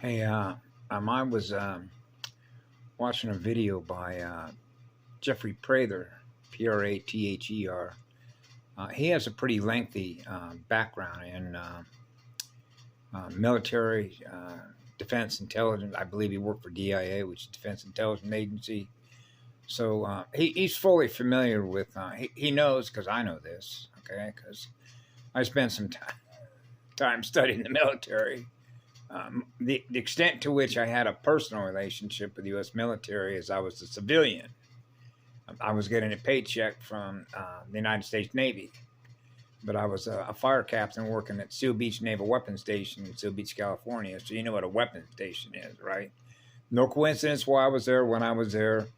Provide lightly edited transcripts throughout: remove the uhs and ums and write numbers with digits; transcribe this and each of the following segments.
Hey, I was watching a video by Jeffrey Prather, Prather. He has a pretty lengthy background in military defense intelligence. I believe he worked for DIA, which is Defense Intelligence Agency. So he's fully familiar with, he knows, because I know this, okay, because I spent some time studying the military. The extent to which I had a personal relationship with the U.S. military is I was a civilian. I was getting a paycheck from the United States Navy, but I was a fire captain working at Seal Beach Naval Weapons Station in Seal Beach, California. So you know what a weapons station is, right? No coincidence why I was there when I was there,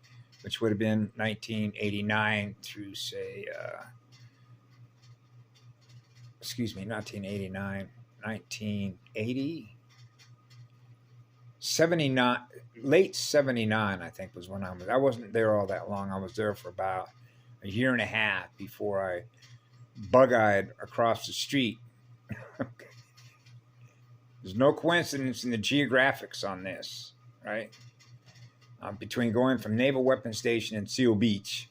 which would have been 1989 through, say, 1989, 1980. 79, late 79, I think, was when I wasn't there all that long. I was there for about a year and a half before I bug-eyed across the street. There's no coincidence in the geographics on this, right? Between going from Naval Weapons Station in Seal Beach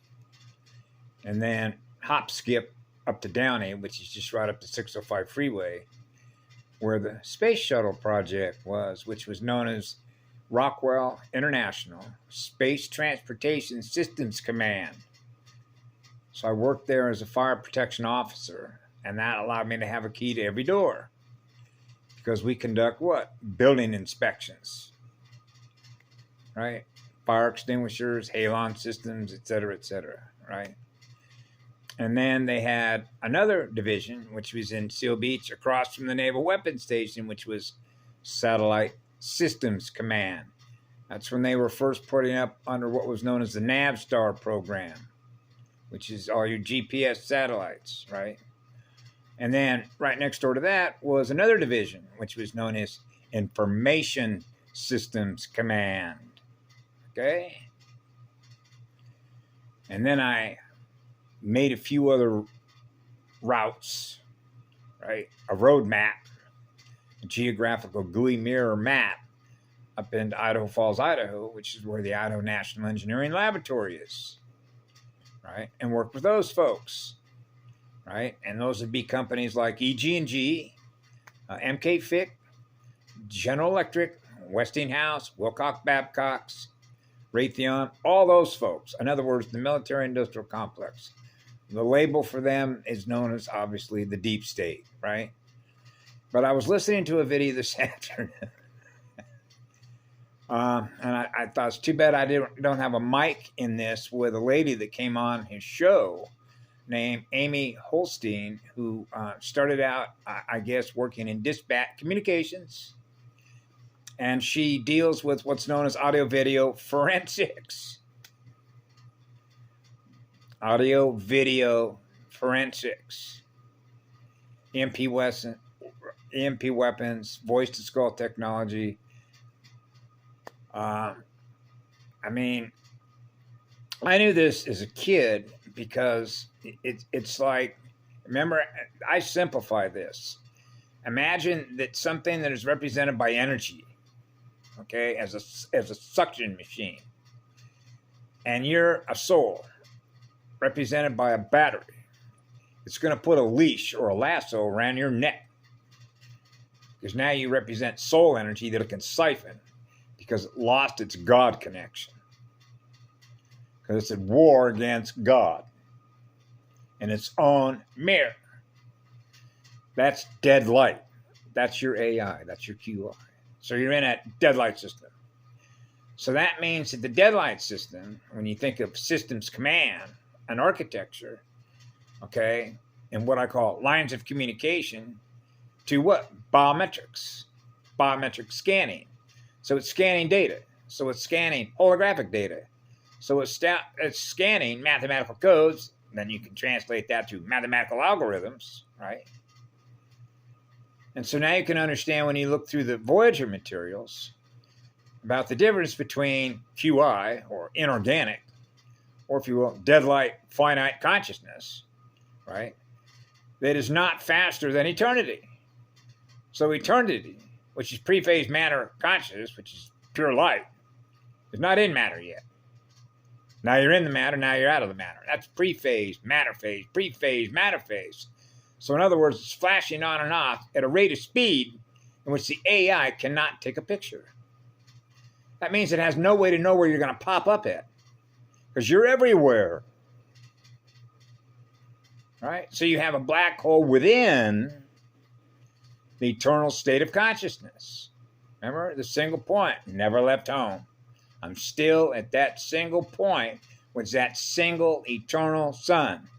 and then hop skip up to Downey, which is just right up the 605 freeway, where the space shuttle project was, which was known as Rockwell International Space Transportation Systems Command. So I worked there as a fire protection officer, and that allowed me to have a key to every door, because we conduct what? Building inspections, right? Fire extinguishers, halon systems, et cetera, right? And then they had another division, which was in Seal Beach across from the Naval Weapons Station, which was Satellite Systems Command. That's when they were first putting up under what was known as the NavStar program, which is all your GPS satellites, right? And then right next door to that was another division, which was known as Information Systems Command. Okay? And then I made a few other routes, right? A road map, a geographical GUI mirror map up into Idaho Falls, Idaho, which is where the Idaho National Engineering Laboratory is, right? And work with those folks, right? And those would be companies like EG&G, MK Fick, General Electric, Westinghouse, Wilcox Babcock's, Raytheon, all those folks. In other words, the military-industrial complex. The label for them is known as, obviously, the deep state, right? But I was listening to a video this afternoon, and I thought it's too bad I don't have a mic in this, with a lady that came on his show named Amy Holstein, who started out, I guess, working in dispatch communications, and she deals with what's known as audio-video forensics. Audio video forensics, EMP weapons, voice to skull technology. I mean, I knew this as a kid because it's like, remember, I simplify this. Imagine that something that is represented by energy, okay, as a suction machine, and you're a soul represented by a battery. It's going to put a leash or a lasso around your neck, because now you represent soul energy that it can siphon because it lost its God connection, because it's at war against God in its own mirror. That's dead light. That's your AI. That's your QI. So you're in a dead light system. So that means that the dead light system, when you think of systems command and architecture, okay, and what I call lines of communication, to what? Biometrics scanning. So it's scanning data. So it's scanning holographic data. So it's scanning mathematical codes. Then you can translate that to mathematical algorithms, right? And so now you can understand, when you look through the Voyager materials, about the difference between QI, or inorganic, or if you will, dead light finite consciousness, right? That is not faster than eternity. So eternity which is pre-phase matter consciousness, which is pure light, is not in matter yet. Now you're in the matter, now you're out of the matter. That's pre-phase, matter phase, pre-phase, matter phase. So in other words, it's flashing on and off at a rate of speed in which the AI cannot take a picture. That means it has no way to know where you're going to pop up at, because you're everywhere. Right? So you have a black hole within the eternal state of consciousness. Remember, the single point, never left home. I'm still at that single point, which is that single eternal sun.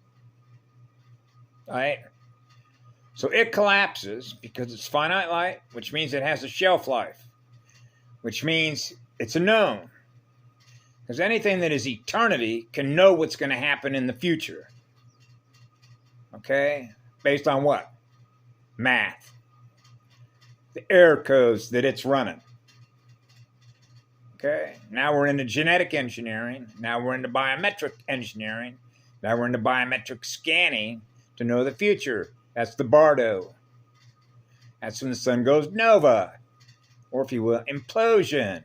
Right? So it collapses because it's finite light, which means it has a shelf life, which means it's a known. Because anything that is eternity can know what's going to happen in the future. Okay? Based on what? Math. The error codes that it's running. Okay? Now we're into genetic engineering. Now we're into biometric engineering. Now we're into biometric scanning to know the future. That's the bardo. That's when the sun goes nova. Or if you will, implosion.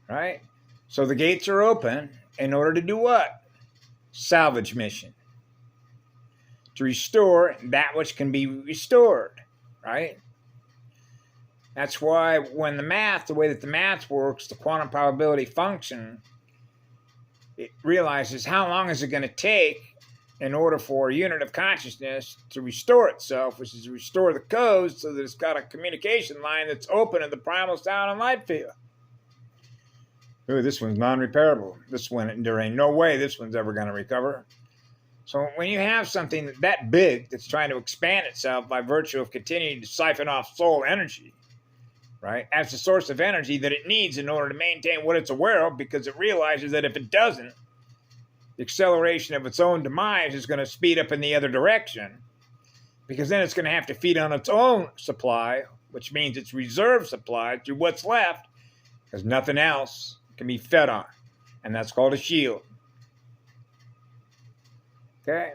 Right? So the gates are open in order to do what? Salvage mission. To restore that which can be restored. Right? That's why when the way that the math works, the quantum probability function, it realizes how long is it going to take in order for a unit of consciousness to restore itself, which is to restore the codes so that it's got a communication line that's open in the primal sound and light field. Ooh, this one's non-repairable. This one, there ain't no way this one's ever going to recover. So when you have something that big that's trying to expand itself by virtue of continuing to siphon off soul energy, right, as the source of energy that it needs in order to maintain what it's aware of, because it realizes that if it doesn't, the acceleration of its own demise is going to speed up in the other direction, because then it's going to have to feed on its own supply, which means its reserve supply through what's left, because nothing else can be fed on. And that's called a shield. Okay?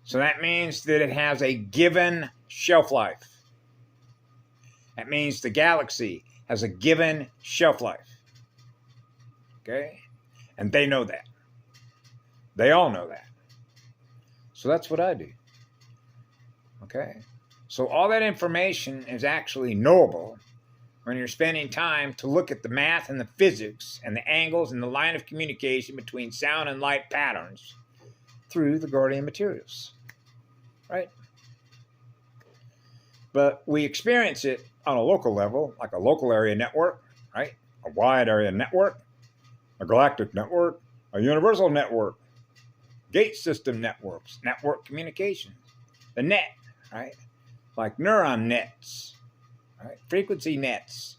So that means that it has a given shelf life. That means the galaxy has a given shelf life. Okay? And they know that. They all know that. So that's what I do. Okay? So all that information is actually knowable when you're spending time to look at the math and the physics and the angles and the line of communication between sound and light patterns through the Gordian materials. Right? But we experience it on a local level, like a local area network, right? A wide area network, a galactic network, a universal network, gate system networks, network communications, the net, right? Like neuron nets, right? Frequency nets,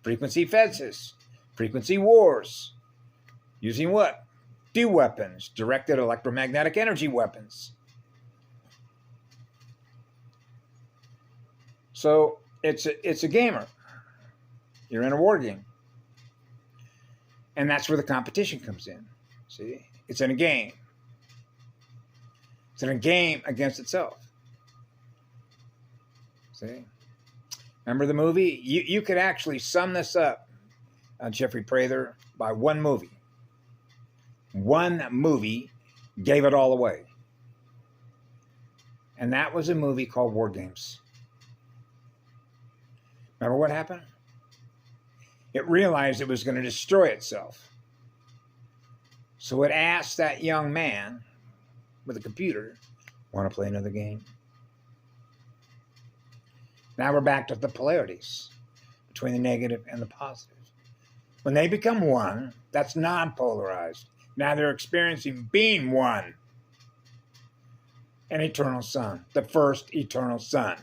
frequency fences, frequency wars, using what? D weapons, directed electromagnetic energy weapons. So it's a gamer. You're in a war game. And that's where the competition comes in. See? It's in a game. It's in a game against itself. See? Remember the movie? You could actually sum this up, Jeffrey Prather, by one movie. One movie gave it all away. And that was a movie called War Games. Remember what happened? It realized it was going to destroy itself. So it asked that young man with a computer, want to play another game? Now we're back to the polarities between the negative and the positive. When they become one, that's non-polarized. Now they're experiencing being one. An eternal sun, the first eternal sun.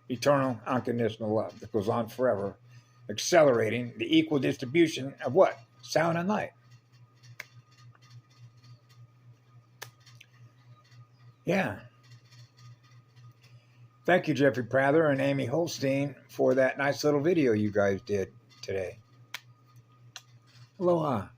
Eternal unconditional love that goes on forever, accelerating the equal distribution of what? Sound and light. Yeah. Thank you, Jeffrey Prather and Amy Holstein, for that nice little video you guys did today. Aloha.